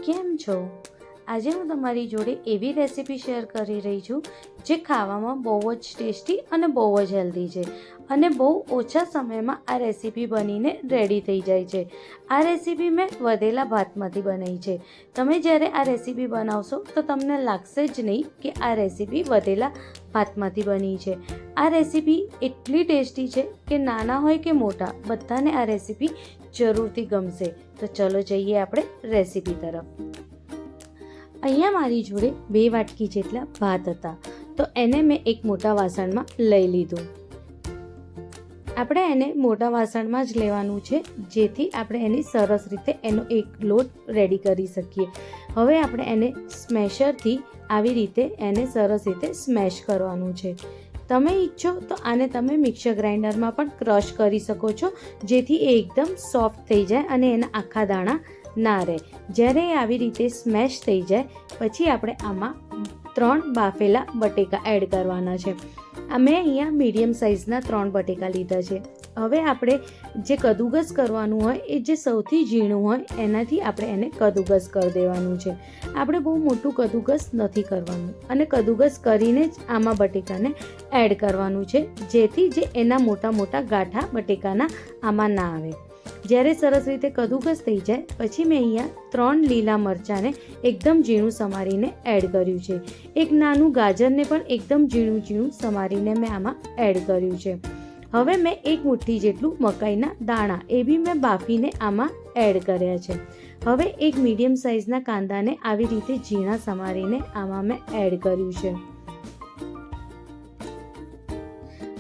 કેમ છો? આજે હું તમારી જોડે એવી રેસીપી શેર કરી રહી છું જે ખાવામાં બહુ જ ટેસ્ટી અને બહુ જ હેલ્ધી છે અને બહુ ઓછા સમયમાં આ રેસીપી બનીને રેડી થઈ જાય છે. આ રેસીપી મેં વધેલા ભાતમાંથી બનાવી છે. તમે જ્યારે આ રેસીપી બનાવશો તો તમને લાગશે જ નહીં કે આ રેસીપી વધેલા ભાતમાંથી બની છે. આ રેસીપી એટલી ટેસ્ટી છે કે નાના હોય કે મોટા બધાને આ રેસીપી જરૂરથી ગમશે. તો ચલો જઈએ આપણે રેસીપી તરફ. અહીંયા મારી જોડે 2 વાટકી જેટલા ભાત હતા, તો એને મેં એક મોટા વાસણમાં લઈ લીધું. આપણે એને મોટા વાસણમાં જ લેવાનું છે, જેથી આપણે એની સરસ રીતે એનો એક લોટ રેડી કરી શકીએ. હવે આપણે એને સ્મેશરથી આવી રીતે એને સરસ રીતે સ્મેશ કરવાનું છે. તમે ઈચ્છો તો આને તમે મિક્સર ગ્રાઇન્ડરમાં પણ ક્રશ કરી શકો છો, જેથી એ એકદમ સોફ્ટ થઈ જાય અને એના આખા દાણા ના રહે. જ્યારે એ આવી રીતે સ્મેશ થઈ જાય પછી આપણે આમાં 3 બાફેલા બટેકા એડ કરવાના છે. મેં અહીંયા મીડિયમ સાઇઝના 3 બટેકા લીધા છે. હવે આપણે જે કદુકસ કરવાનું હોય એ જે સૌથી ઝીણું હોય એનાથી આપણે એને કદુકસ કરી દેવાનું છે. આપણે બહુ મોટું કદુકસ નથી કરવાનું અને કદુકસ કરીને જ આમાં બટેકાને એડ કરવાનું છે, જેથી જે એના મોટા મોટા ગાંઠા બટેકાના આમાં ના આવે. જ્યારે સરસ રીતે કદુકસ થઈ જાય પછી મેં અહીંયા 3 લીલા મરચાંને એકદમ ઝીણું સમારીને એડ કર્યું છે. એક નાનું ગાજરને પણ એકદમ ઝીણું ઝીણું સમારીને મેં આમાં એડ કર્યું છે. હવે મેં 1 મુઠ્ઠી જેટલું મકાઈના દાણા એ બી મેં બાફીને આમાં એડ કર્યા છે. હવે એક મીડિયમ સાઇઝના કાંદાને આવી રીતે ઝીણા સમારીને આમાં મેં એડ કર્યું છે.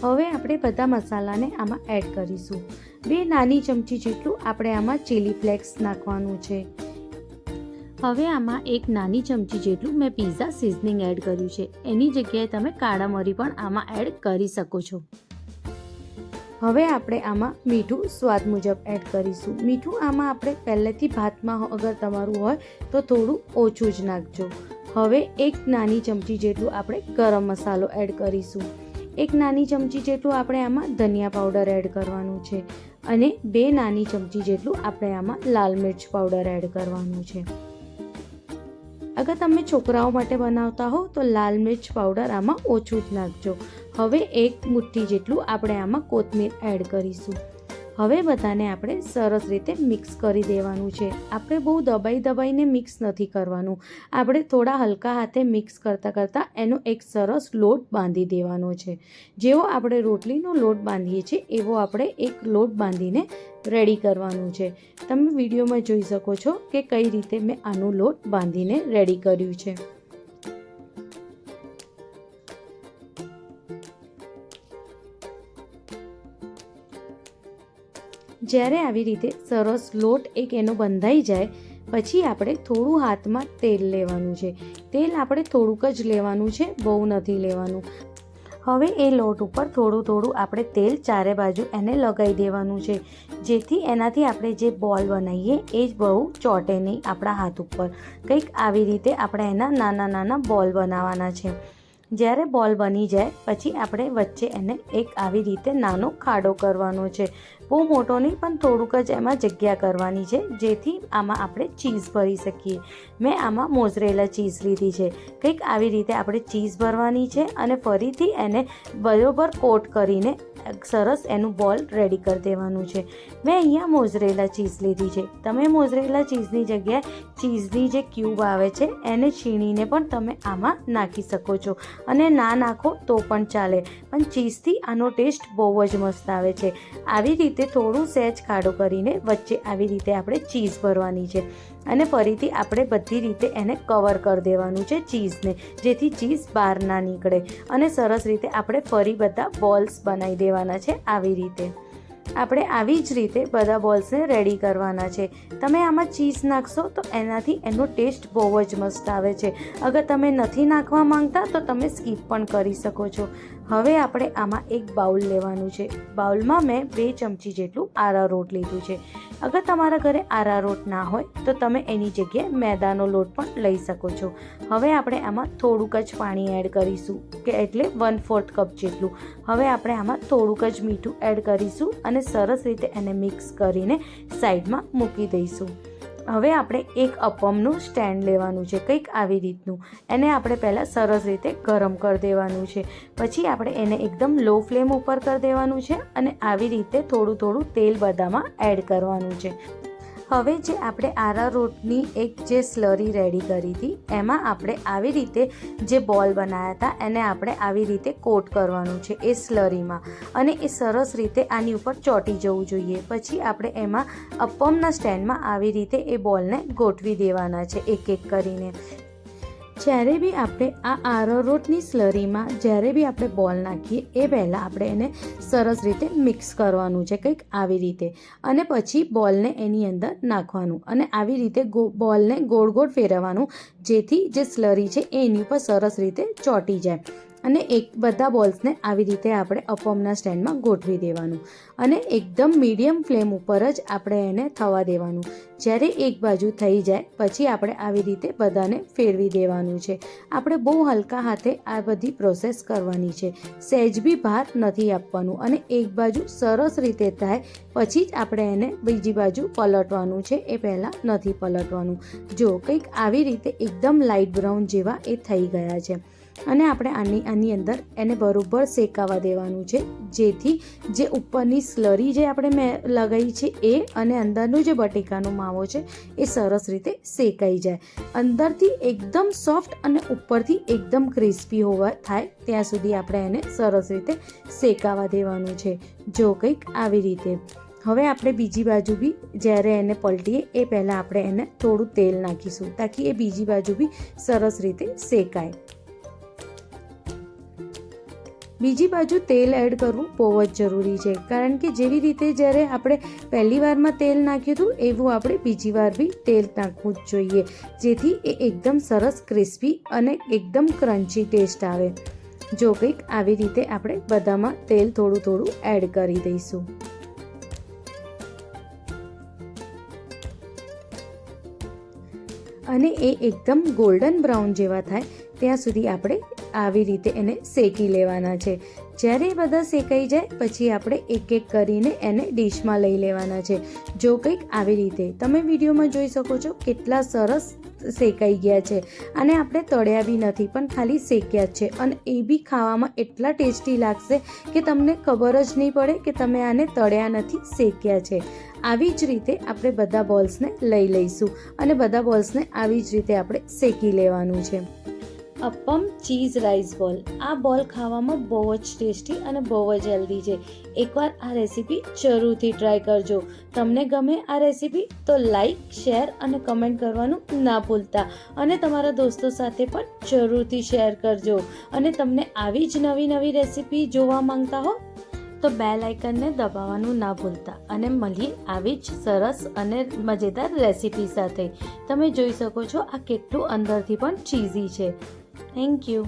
હવે આપણે બધા મસાલાને આમાં એડ કરીશું. 2 નાની ચમચી જેટલું આપણે આમાં ચીલી ફ્લેક્સ નાખવાનું છે. હવે આમાં 1 નાની ચમચી જેટલું મેં પિઝા સિઝનિંગ એડ કર્યું છે. એની જગ્યાએ તમે કાળા મરી પણ આમાં એડ કરી શકો છો. હવે આપણે આમાં મીઠું સ્વાદ મુજબ એડ કરીશું. મીઠું આમાં આપણે પહેલેથી ભાતમાં અગર તમારું હોય તો થોડું ઓછું જ નાખજો. હવે 1 નાની ચમચી જેટલું આપણે ગરમ મસાલો એડ કરીશું. 1 નાની ચમચી જેટલું આપણે આમાં ધનિયા પાવડર એડ કરવાનું છે અને 2 નાની ચમચી જેટલું આપણે આમાં લાલ મિર્ચ પાવડર એડ કરવાનું છે. અગર તમે છોકરાઓ માટે બનાવતા હો તો લાલ મિર્ચ પાવડર આમાં ઓછું જ નાખજો. હવે 1 મુઠ્ઠી જેટલું આપણે આમાં કોથમીર એડ કરીશું. હવે બધાને આપણે સરસ રીતે મિક્સ કરી દેવાનું છે. આપણે બહુ દબાઈને મિક્સ નથી કરવાનું. આપણે થોડા હલકા હાથે મિક્સ કરતાં એનો એક સરસ લોટ બાંધી દેવાનો છે. જેવો આપણે રોટલીનો લોટ બાંધીએ છીએ એવો આપણે એક લોટ બાંધીને રેડી કરવાનું છે. તમે વિડીયોમાં જોઈ શકો છો કે કઈ રીતે મેં આનો લોટ બાંધીને રેડી કર્યું છે. જ્યારે આવી રીતે સરસ લોટ એક એનો બંધાઈ જાય પછી આપણે થોડું હાથમાં તેલ લેવાનું છે. તેલ આપણે થોડુંક જ લેવાનું છે, બહુ નથી લેવાનું. હવે એ લોટ ઉપર થોડું આપણે તેલ ચારે બાજુ એને લગાવી દેવાનું છે, જેથી એનાથી આપણે જે બોલ બનાવીએ એ જ બહુ ચોંટે નહીં આપણા હાથ ઉપર. કંઈક આવી રીતે આપણે એના નાના નાના બોલ બનાવવાના છે. જ્યારે બોલ બની જાય પછી આપણે વચ્ચે એને એક આવી રીતે નાનો ખાડો કરવાનો છે. બહુ મોટો નહીં પણ થોડુંક જ એમાં જગ્યા કરવાની છે, જેથી આમાં આપણે ચીઝ ભરી શકીએ. મેં આમાં મોઝરેલા ચીઝ લીધી છે. કંઈક આવી રીતે આપણે ચીઝ ભરવાની છે અને ફરીથી એને બરોબર કોટ કરીને સરસ એનું બોલ રેડી કરી દેવાનું છે. મેં અહીંયા મોઝરેલા ચીઝ લીધી છે. તમે મોઝરેલા ચીઝની જગ્યાએ ચીઝની જે ક્યુબ આવે છે એને છીણીને પણ તમે આમાં નાખી શકો છો અને ના નાખો તો પણ ચાલે, પણ ચીઝથી આનો ટેસ્ટ બહુ જ મસ્ત આવે છે. આવી રીતે થોડું સહેજ ખાડો કરીને વચ્ચે આવી રીતે આપણે ચીઝ ભરવાની છે અને ફરીથી આપણે બધી રીતે એને કવર કરી દેવાનું છે ચીઝને, જેથી ચીઝ બહાર ના નીકળે અને સરસ રીતે આપણે ફરી બધા બોલ્સ બનાવી દેવાના છે. આવી રીતે આપણે આવી જ રીતે બધા બોલ્સને રેડી કરવાના છે. તમે આમાં ચીઝ નાખશો તો એનાથી એનો ટેસ્ટ બહુ જ મસ્ત આવે છે. અગર તમે નથી નાખવા માંગતા તો તમે સ્કીપ પણ કરી શકો છો. હવે આપણે આમાં એક બાઉલ લેવાનું છે. બાઉલમાં મેં 2 ચમચી જેટલું આરારોટ લીધું છે. અગર તમારા ઘરે આરારોટ ના હોય તો તમે એની જગ્યાએ મેદાનો લોટ પણ લઈ શકો છો. હવે આપણે આમાં થોડુંક જ પાણી એડ કરીશું, કે એટલે 1/4 કપ જેટલું. હવે આપણે આમાં થોડુંક જ મીઠું એડ કરીશું અને સરસ રીતે એને મિક્સ કરીને સાઈડમાં મૂકી દઈશું. હવે આપણે એક અપમનું સ્ટેન્ડ લેવાનું છે, કંઈક આવી રીતનું. એને આપણે પહેલાં સરસ રીતે ગરમ કરી દેવાનું છે. પછી આપણે એને એકદમ લો ફ્લેમ ઉપર કરી દેવાનું છે અને આવી રીતે થોડું થોડું તેલ બધામાં એડ કરવાનું છે. હવે જે આપણે આરારોટની એક જે સ્લરી રેડી કરી હતી એમાં આપણે આવી રીતે જે બોલ બનાવ્યા હતા એને આપણે આવી રીતે કોટ કરવાનું છે એ સ્લરીમાં, અને એ સરસ રીતે આની ઉપર ચોંટી જવું જોઈએ. પછી આપણે એમાં અપમના સ્ટેન્ડમાં આવી રીતે એ બોલને ગોઠવી દેવાના છે એક એક કરીને. જ્યારે બી આપણે આ આરારોટની સ્લરીમાં જ્યારે બી આપણે બોલ નાખીએ એ પહેલાં આપણે એને સરસ રીતે મિક્સ કરવાનું છે કંઈક આવી રીતે, અને પછી બોલને એની અંદર નાખવાનું અને આવી રીતે બોલને ગોળ ગોળ ફેરવવાનું, જેથી જે સ્લરી છે એ એની ઉપર સરસ રીતે ચોંટી જાય. અને બધા બોલ્સને આવી રીતે આપણે અપમના સ્ટેન્ડમાં ગોઠવી દેવાનું અને એકદમ મીડિયમ ફ્લેમ ઉપર જ આપણે એને થવા દેવાનું. જ્યારે એક બાજુ થઈ જાય પછી આપણે આવી રીતે બધાને ફેરવી દેવાનું છે. આપણે બહુ હલકા હાથે આ બધી પ્રોસેસ કરવાની છે, સહેજ બી ભાર નથી આપવાનું, અને એક બાજુ સરસ રીતે થાય પછી જ આપણે એને બીજી બાજુ પલટવાનું છે, એ પહેલાં નથી પલટવાનું. જો કંઈક આવી રીતે એકદમ લાઇટ બ્રાઉન જેવા એ થઈ ગયા છે, અને આપણે આની અંદર એને બરોબર શેકાવા દેવાનું છે, જેથી જે ઉપરની સ્લરી જે આપણે લગાવી છે એ અને અંદરનું જે બટેકાનો માવો છે એ સરસ રીતે શેકાઈ જાય. અંદરથી એકદમ સોફ્ટ અને ઉપરથી એકદમ ક્રિસ્પી થાય ત્યાં સુધી આપણે એને સરસ રીતે શેકાવા દેવાનું છે. જો કંઈક આવી રીતે. હવે આપણે બીજી બાજુ બી જ્યારે એને પલટીએ એ પહેલાં આપણે એને થોડું તેલ નાખીશું, તાકી એ બીજી બાજુ બી સરસ રીતે શેકાય. બીજી બાજુ તેલ એડ કરવું બહુ જ જરૂરી છે, કારણ કે જેવી રીતે જ્યારે આપણે પહેલી વારમાં તેલ નાખ્યું હતું એવું આપણે બીજી વાર બી તેલ નાખવું જ જોઈએ, જેથી એ એકદમ સરસ ક્રિસ્પી અને એકદમ ક્રન્ચી ટેસ્ટ આવે. જો કંઈક આવી રીતે આપણે બધામાં તેલ થોડું થોડું એડ કરી દઈશું. અને એ એકદમ ગોલ્ડન બ્રાઉન જેવા થાય ત્યાં સુધી આપણે આવી રીતે એને શેકી લેવાના છે. જ્યારે બધા શેકાઈ જાય પછી આપણે એક એક કરીને એને ડીશમાં લઈ લેવાના છે. જો કંઈક આવી રીતે તમે વિડીયોમાં જોઈ શકો છો કેટલા સરસ શેકાઈ ગયા છે, અને આપણે તળ્યા બી નથી પણ ખાલી શેક્યા જ છે, અને એ બી ખાવામાં એટલા ટેસ્ટી લાગશે કે તમને ખબર જ નહીં પડે કે તમે આને તળ્યા નથી, શેક્યા છે. આવી જ રીતે આપણે બધા બોલ્સને લઈ લઈશું અને બધા બોલ્સને આવી જ રીતે આપણે શેકી લેવાનું છે. અપમ ચીઝ રાઈસ બોલ. આ બોલ ખાવામાં બહુ જ ટેસ્ટી અને બહુ જ હેલ્ધી છે. એકવાર આ રેસીપી જરૂરથી ટ્રાય કરજો. તમને ગમે આ રેસીપી તો લાઈક, શેર અને કમેન્ટ કરવાનું ના ભૂલતા, અને તમારા દોસ્તો સાથે પણ જરૂરથી શેર કરજો. અને તમને આવી જ નવી નવી રેસીપી જોવા માંગતા હો તો બેલ આઇકનને દબાવવાનું ના ભૂલતા, અને મળીએ આવી જ સરસ અને મજેદાર રેસીપી સાથે. તમે જોઈ શકો છો આ કેટલું અંદરથી પણ ચીઝી છે. Thank you.